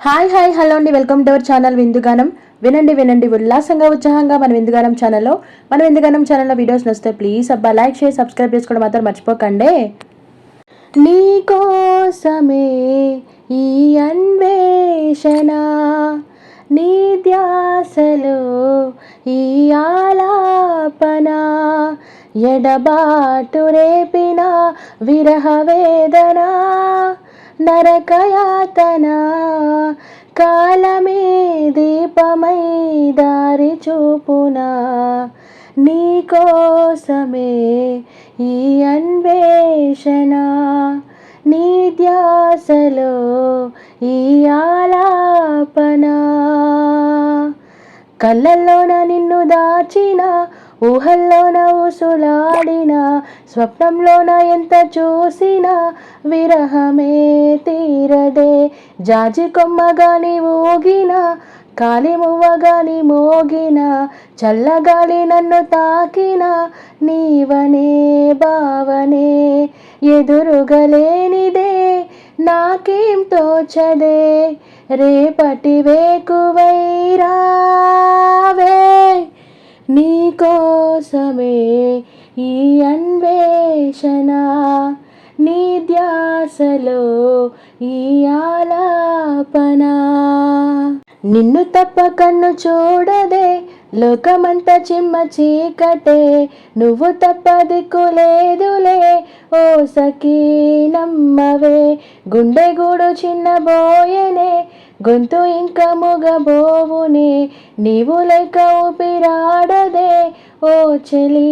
Hi hi hello అండి, welcome to our channel విందుగానం. వినండి వినండి ఉల్లాసంగా ఉత్సాహంగా మన విందుగానం ఛానల్లో వీడియోస్ నచ్చితే ప్లీజ్ అబ్బా లైక్ షేర్ సబ్స్క్రైబ్ చేసుకోవడం మాత్రం మర్చిపోకండి. నీ కోసమే ఈ అన్వేషణ, నీ ధ్యాసలో ఈ ఆలాపన, ఎడబాటు రేపిన విరహ వేదన, నరకయాతన, కాలమే దీపమై దారి చూపునా, నీ కోసమే ఈ అన్వేషణ, నీ ధ్యాసలో ఈ ఆలాపన. కళ్ళల్లోన నిన్ను దాచిన, ఊహల్లోన ఊసులాడిన, స్వప్నంలోన ఎంత చూసినా విరహమే తీరదే. జాజి కొమ్మగాని ఊగిన, కాలి మువ్వగాని మోగిన, చల్లగాలి నన్ను తాకిన, నీవనే భావనే ఎదురుగలేనిదే, నాకేం తోచదే, రేపటి వేకువై రావే, నీ కోసమే ఈ అన్వేషణ, నీ ధ్యాసలో ఈ ఆలాపన. నిన్ను తప్ప కన్ను చూడదే, లోకమంత చిమ్మ చీకటే, నువ్వు తప్ప దిక్కులేదులే, ఓ సఖీ నమ్మవే. గుండె గూడు చిన్నబోయనే, గొంతు ఇంకా మూగబోవునే, నీవు లేక ఊపిరాడదే, ఓ చెలి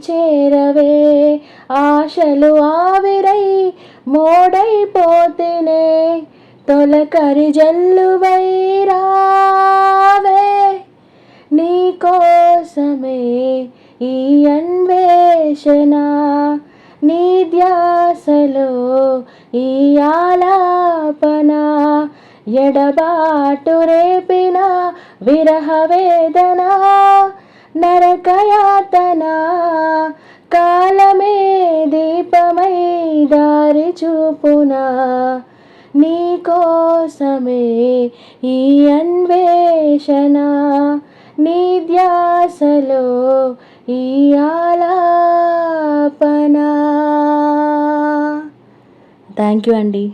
చేరవే. ఆశలు ఆవిరై మోడైపోతేనే, తొలకరి జల్లువై రావే, నీ కోసమే ఈ అన్వేషణ, నీ ధ్యాసలో ఈ ఆలాపన, ఎడబాటు రేపిన విరహ వేదన, నరకయాతన, కాలమే దీపమై దారి చూపునా, నీ కోసమే ఈ అన్వేషణ, నీ ధ్యాసలో ఈ ఆలాపన. థ్యాంక్ యూ అండి.